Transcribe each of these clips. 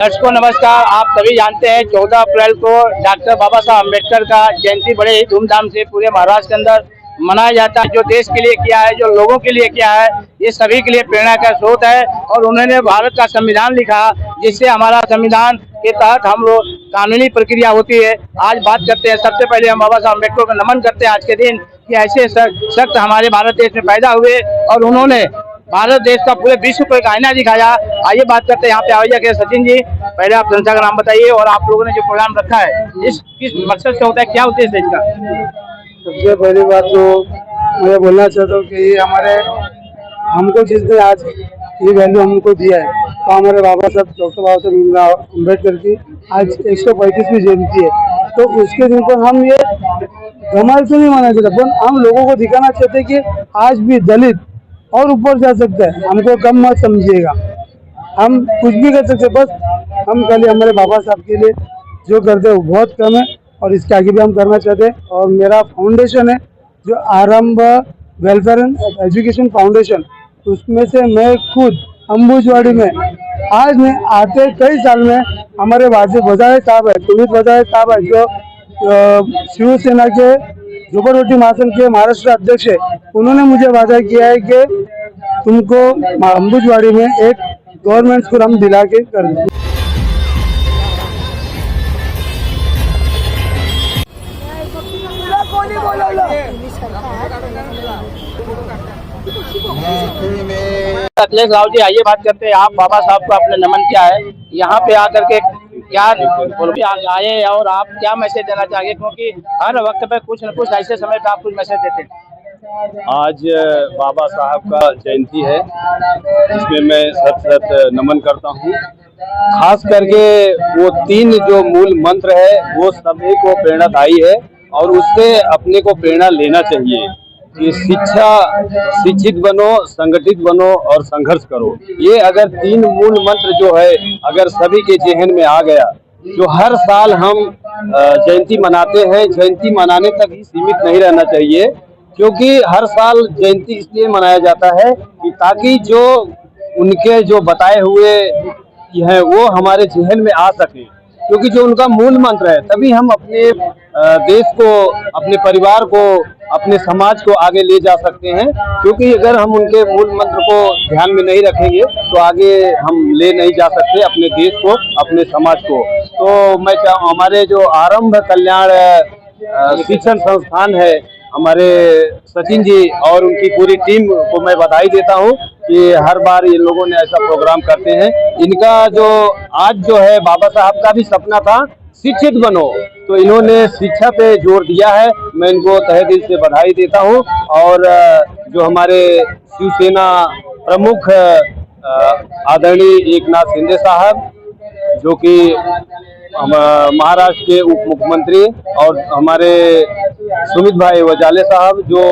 दर्शकों नमस्कार। आप सभी जानते हैं 14 अप्रैल को डॉक्टर बाबा साहब अम्बेडकर का जयंती बड़े ही धूमधाम से पूरे महाराष्ट्र के अंदर मनाया जाता है। जो देश के लिए किया है, जो लोगों के लिए किया है, ये सभी के लिए प्रेरणा का स्रोत है। और उन्होंने भारत का संविधान लिखा, जिससे हमारा संविधान के तहत हम लोग कानूनी प्रक्रिया होती है। आज बात करते हैं, सबसे पहले हम बाबा साहब अम्बेडकर को नमन करते हैं आज के दिन कि ऐसे सख्त हमारे भारत देश में पैदा हुए और उन्होंने भारत देश का पूरे विश्व को एक आईना दिखाया। आइए बात करते हैं यहाँ पे आयोजक है सचिन जी। पहले आप संस्था का नाम बताइए और आप लोगों ने जो प्रोग्राम रखा है इस किस मकसद से होता है, क्या उद्देश्य है इसका? सबसे पहली बात तो मैं बोलना चाहता हूँ कि ये हमारे हमको जिसने आज ये वैल्यू हमको दिया है, तो हमारे बाबा साहब डॉक्टर बाबा साहब भीमराव अम्बेडकर की आज 135वीं जयंती है। तो उसके दिन पर हम ये धमाल से नहीं मना चाहते, पर हम लोगों को दिखाना चाहते हैं कि आज भी दलित और ऊपर जा सकता है। हमको कम मत समझिएगा, हम कुछ भी कर सकते, बस हम खाली हमारे बाबा साहब के लिए जो करते हैं वो बहुत कम है और इसके आगे भी हम करना चाहते हैं। और मेरा फाउंडेशन है जो आरंभ वेलफेयर एंड एजुकेशन फाउंडेशन, उसमें से मैं खुद अंबुजवाड़ी में आज नहीं आते कई साल में हमारे वजारे साहब है, सुमित वजारे साहब है, जो शिवसेना के झोपड़पट्टी महासंघ के महाराष्ट्र अध्यक्ष है, उन्होंने मुझे वादा किया है कि तुमको अंबुजवाड़ी में एक गवर्नमेंट स्कूल हम दिला के कर दें। अखिलेश राव जी, आइए बात करते हैं। आप बाबा साहब को आपने नमन किया है, यहाँ पे आकर के क्या आए और आप क्या मैसेज देना चाहेंगे, क्योंकि हर वक्त पे कुछ न कुछ ऐसे समय पे आप कुछ मैसेज देते हैं। आज बाबा साहब का जयंती है, इसमें मैं सत नमन करता हूँ। खास करके वो 3 जो मूल मंत्र है वो सभी को प्रेरणादायी है और उससे अपने को प्रेरणा लेना चाहिए कि शिक्षित बनो, संगठित बनो और संघर्ष करो। ये अगर 3 मूल मंत्र जो है अगर सभी के जहन में आ गया, जो हर साल हम जयंती मनाते हैं, जयंती मनाने तक ही सीमित नहीं रहना चाहिए, क्योंकि हर साल जयंती इसलिए मनाया जाता है कि ताकि जो उनके जो बताए हुए हैं वो हमारे जहन में आ सके, क्योंकि जो उनका मूल मंत्र है तभी हम अपने देश को, अपने परिवार को, अपने समाज को आगे ले जा सकते हैं। क्योंकि अगर हम उनके मूल मंत्र को ध्यान में नहीं रखेंगे तो आगे हम ले नहीं जा सकते अपने देश को, अपने समाज को। तो मैं हमारे जो आरंभ कल्याण शिक्षण संस्थान है, हमारे सचिन जी और उनकी पूरी टीम को मैं बधाई देता हूं कि हर बार ये लोगों ने ऐसा प्रोग्राम करते हैं। इनका जो आज जो है बाबा साहब का भी सपना था शिक्षित बनो, तो इन्होंने शिक्षा पे जोर दिया है। मैं इनको तहे दिल से बधाई देता हूं। और जो हमारे शिवसेना प्रमुख आदरणीय एकनाथ शिंदे साहब, जो कि महाराष्ट्र के उप मुख्यमंत्री, और हमारे सुमित भाई वजाले साहब जो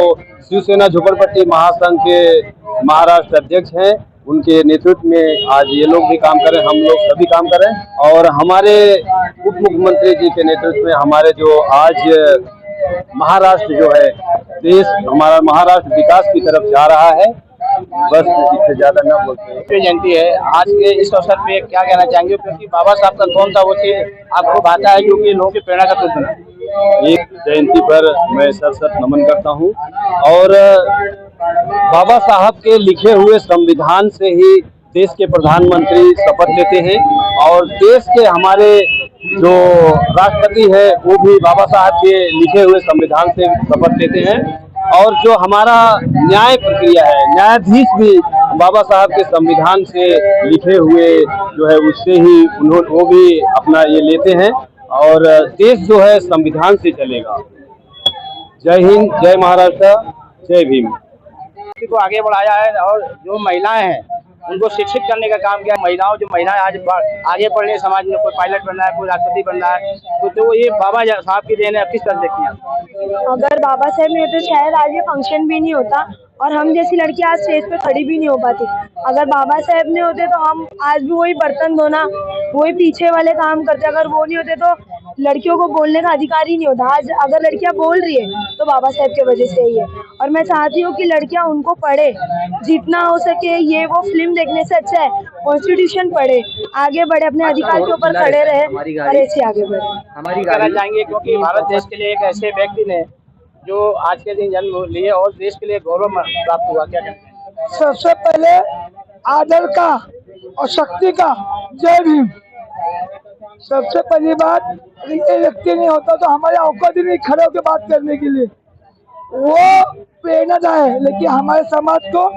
शिवसेना झोपड़पट्टी महासंघ के महाराष्ट्र अध्यक्ष हैं, उनके नेतृत्व में आज ये लोग भी काम करें, हम लोग सभी काम करें। और हमारे उप मुख्यमंत्री जी के नेतृत्व में हमारे जो आज महाराष्ट्र जो है देश, हमारा महाराष्ट्र विकास की तरफ जा रहा है। बस इससे ज्यादा न बोलते हैं। जयंती है आज के इस अवसर पे क्या कहना चाहेंगे, क्योंकि बाबा साहब का कौन सा वो चीज आपको भाता है जो कि लोगों की प्रेरणा का स्रोत बना? एक जयंती पर मैं सत नमन करता हूँ और बाबा साहब के लिखे हुए संविधान से ही देश के प्रधानमंत्री शपथ लेते हैं और देश के हमारे जो राष्ट्रपति है वो भी बाबा साहब के लिखे हुए संविधान से शपथ लेते हैं। और जो हमारा न्याय प्रक्रिया है, न्यायाधीश भी बाबा साहब के संविधान से लिखे हुए जो है उससे ही वो भी अपना ये लेते हैं और देश जो है संविधान से चलेगा। जय हिंद, जय महाराष्ट्र, जय भीम। को आगे बढ़ाया है और जो महिलाएं हैं उनको शिक्षित करने का काम किया। महिलाएं आज आगे बढ़ रही है समाज में, कोई पायलट बन रहा है, कोई राष्ट्रपति बन रहा है, तो ये बाबा साहब की देन है। किस तरह देखती हैं? अगर बाबा साहब नहीं होते शायद आज ये फंक्शन भी नहीं होता और हम जैसी लड़की आज स्टेज पे खड़ी भी नहीं हो पाती। अगर बाबा साहब नहीं होते तो हम आज भी वही बर्तन धोना, वही पीछे वाले काम करते। अगर वो नहीं होते तो लड़कियों को बोलने का अधिकार ही नहीं होता। आज अगर लड़कियां बोल रही है तो बाबा साहब की वजह से ही है। और मैं चाहती हूँ कि लड़कियाँ उनको पढ़े, जितना हो सके। ये वो फिल्म देखने से अच्छा है कॉन्स्टिट्यूशन पढ़े, आगे बढ़े, अपने अधिकार के ऊपर खड़े रहे और ऐसे आगे बढ़े। कहना चाहेंगे क्योंकि भारत देश के लिए एक ऐसे व्यक्ति ने जो आज के दिन जन्म लिए और देश के लिए गौरव प्राप्त हुआ, क्या कहते हैं? सबसे पहले आदर का और शक्ति का जय भीम। सबसे पहली बात, ये व्यक्ति नहीं होता तो हमारे औकात ही नहीं खड़े होकर बात करने के लिए। वो प्रेरणादायक है, लेकिन हमारे समाज को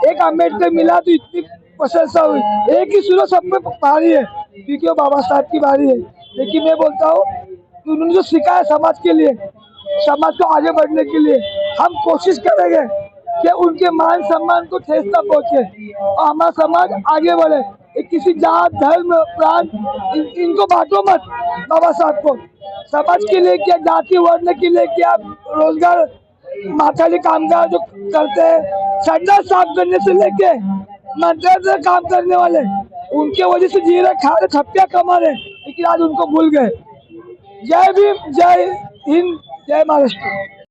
एक अम्बेडकर मिला तो इतनी प्रशंसा हुई। एक ही सूरज सब में भारी है क्योंकि वो बाबा साहब की बारी है। लेकिन मैं बोलता हूँ कि उन्होंने जो सीखा है समाज के लिए, समाज को आगे बढ़ने के लिए, हम कोशिश करेंगे कि उनके मान सम्मान को ठेस न पहुंचे और हमारा समाज आगे बढ़े। किसी जात धर्म प्रांत इनको बांटो मत। बाबा साहब को समाज के लिए क्या, जाति वर्ण के लिए क्या, रोजगार माथाली कामगार जो करते हैं, संडास साफ करने से लेके मंत्रालय काम करने वाले, उनके वजह से जी रहे, खा रहे, थप्पियां कमा रहे, लेकिन आज उनको भूल गए। जय भीम, जय हिंद, जय महाराष्ट्र।